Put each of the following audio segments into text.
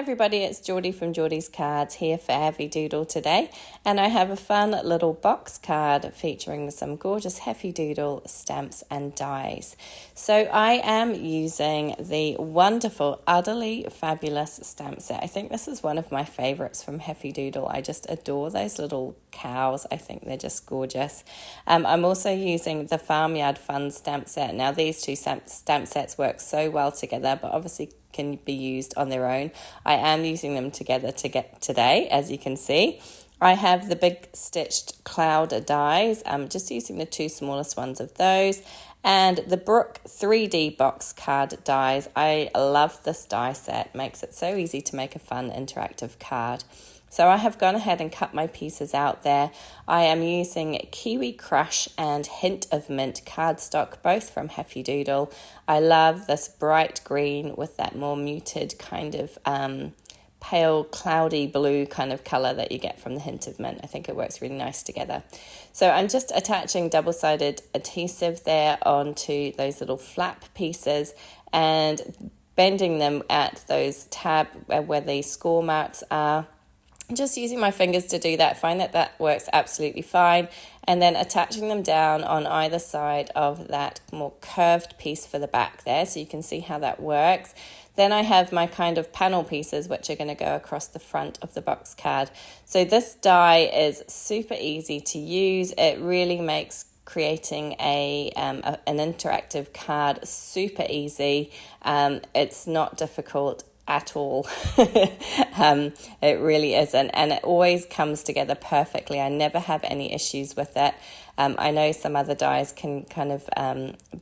everybody, it's Jordy from Jordy's Cards here for Heffy Doodle today, and I have a fun little box card featuring some gorgeous Heffy Doodle stamps and dies. So I am using the wonderful Udderly Fabulous stamp set. I think this is one of my favorites from Heffy Doodle. I just adore those little cows. I think they're just gorgeous. I'm also using the Farmyard Fun Stamp Set. Now these two stamp sets work so well together, but obviously can be used on their own. I am using them together to get today, as you can see. I have the big stitched cloud dies. I'm just using the two smallest ones of those. And the Brooke 3D box card dies. I love this die set. Makes it so easy to make a fun interactive card. So I have gone ahead and cut my pieces out there. I am using Kiwi Crush and Hint of Mint cardstock, both from Heffy Doodle. I love this bright green with that more muted kind of pale cloudy blue kind of colour that you get from the Hint of Mint. I think it works really nice together. So I'm just attaching double-sided adhesive there onto those little flap pieces and bending them at those tab where the score marks are. Just using my fingers to do that. Find that that works absolutely fine, and then attaching them down on either side of that more curved piece for the back there, so you can see how that works. Then I have my kind of panel pieces which are going to go across the front of the box card. So this die is super easy to use. It really makes creating an interactive card super easy. It's not difficult at all. It really isn't, and it always comes together perfectly. I never have any issues with it. I know some other dies can kind of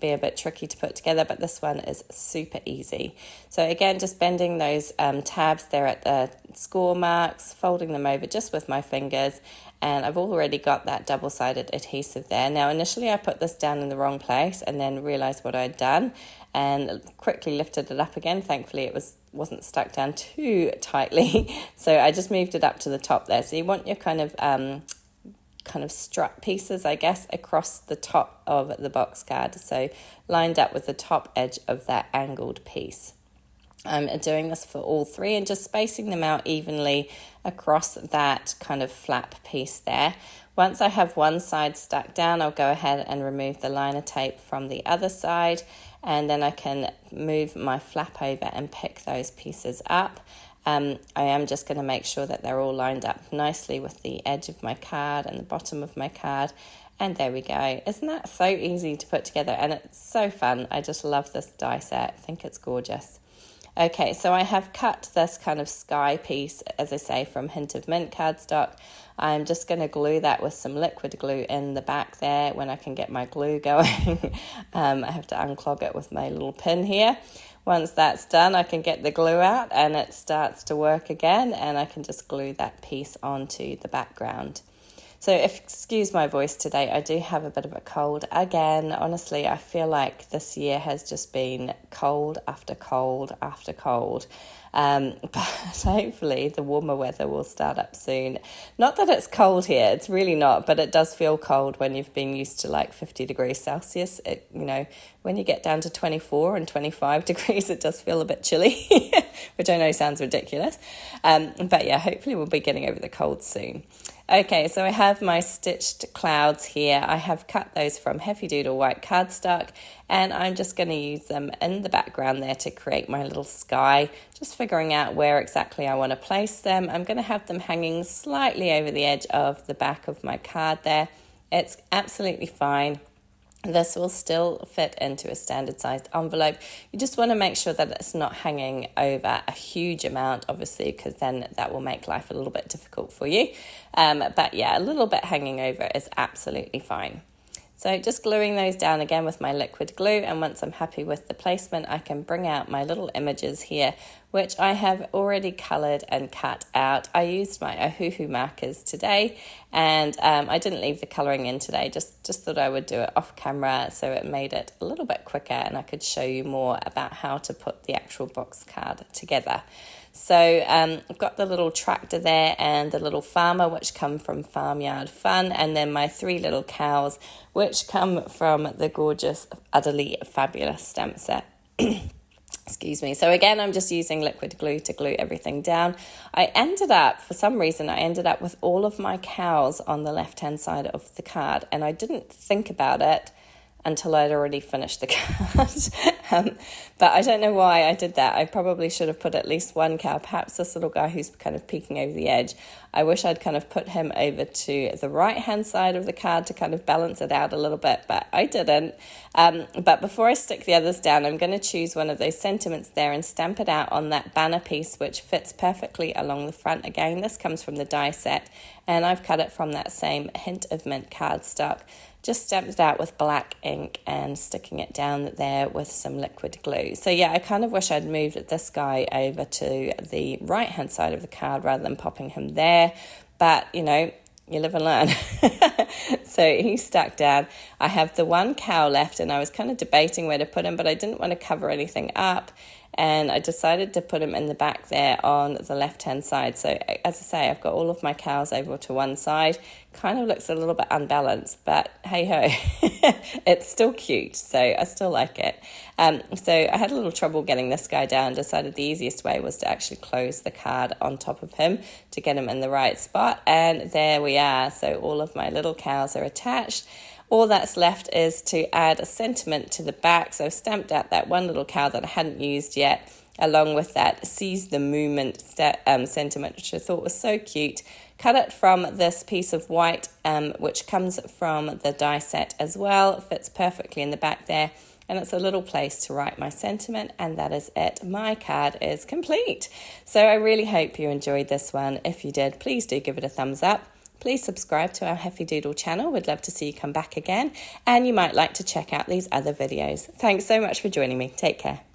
be a bit tricky to put together, but this one is super easy. So again, just bending those tabs there at the score marks, folding them over just with my fingers, and I've already got that double-sided adhesive there. Now initially I put this down in the wrong place and then realized what I'd done and quickly lifted it up again. Thankfully it wasn't stuck down too tightly, so I just moved it up to the top there. So you want your kind of strut pieces, I guess, across the top of the box card, so lined up with the top edge of that angled piece. I'm doing this for all three and just spacing them out evenly across that kind of flap piece there. Once I have one side stuck down, I'll go ahead and remove the liner tape from the other side, and then I can move my flap over and pick those pieces up. I am just going to make sure that they're all lined up nicely with the edge of my card and the bottom of my card. And there we go. Isn't that so easy to put together? And it's so fun. I just love this die set. I think it's gorgeous. Okay, so I have cut this kind of sky piece, as I say, from Hint of Mint cardstock. I'm just going to glue that with some liquid glue in the back there when I can get my glue going. I have to unclog it with my little pin here. Once that's done, I can get the glue out and it starts to work again, and I can just glue that piece onto the background. So excuse my voice today, I do have a bit of a cold again. Honestly, I feel like this year has just been cold after cold after cold. But hopefully the warmer weather will start up soon. Not that it's cold here, it's really not, but it does feel cold when you've been used to like 50 degrees Celsius. When you get down to 24 and 25 degrees, it does feel a bit chilly, which I know sounds ridiculous. But yeah, hopefully we'll be getting over the cold soon. Okay, so I have my stitched clouds here. I have cut those from Heffy Doodle white cardstock, and I'm just going to use them in the background there to create my little sky, just figuring out where exactly I want to place them. I'm going to have them hanging slightly over the edge of the back of my card there. It's absolutely fine. This will still fit into a standard sized envelope. You just want to make sure that it's not hanging over a huge amount, obviously, because then that will make life a little bit difficult for you. But yeah, a little bit hanging over is absolutely fine. So just gluing those down again with my liquid glue, and once I'm happy with the placement, I can bring out my little images here, which I have already coloured and cut out. I used my Ohuhu markers today, and I didn't leave the colouring in today, just thought I would do it off camera, so it made it a little bit quicker and I could show you more about how to put the actual box card together. So I've got the little tractor there and the little farmer, which come from Farmyard Fun, and then my three little cows, which come from the gorgeous Udderly Fabulous stamp set. Excuse me. So again, I'm just using liquid glue to glue everything down. For some reason, I ended up with all of my cows on the left-hand side of the card, and I didn't think about it until I'd already finished the card. But I don't know why I did that. I probably should have put at least one cow, perhaps this little guy who's kind of peeking over the edge. I wish I'd kind of put him over to the right-hand side of the card to kind of balance it out a little bit, but I didn't. But before I stick the others down, I'm going to choose one of those sentiments there and stamp it out on that banner piece, which fits perfectly along the front. Again, this comes from the die set, and I've cut it from that same Hint of Mint cardstock. Just stamped it out with black ink and sticking it down there with some liquid glue. So yeah, I kind of wish I'd moved this guy over to the right hand side of the card rather than popping him there, but you know, you live and learn. So he's stuck down. I have the one cow left, and I was kind of debating where to put him, but I didn't want to cover anything up, and I decided to put him in the back there on the left-hand side. So as I say, I've got all of my cows over to one side. Kind of looks a little bit unbalanced, but hey-ho, it's still cute, so I still like it. So I had a little trouble getting this guy down, decided the easiest way was to actually close the card on top of him to get him in the right spot, and there we are. So all of my little cows are attached. All that's left is to add a sentiment to the back. So I've stamped out that one little cow that I hadn't used yet, along with that Seize the Movement sentiment, which I thought was so cute. Cut it from this piece of white, which comes from the die set as well. It fits perfectly in the back there. And it's a little place to write my sentiment, and that is it. My card is complete. So I really hope you enjoyed this one. If you did, please do give it a thumbs up. Please subscribe to our Heffy Doodle channel. We'd love to see you come back again. And you might like to check out these other videos. Thanks so much for joining me. Take care.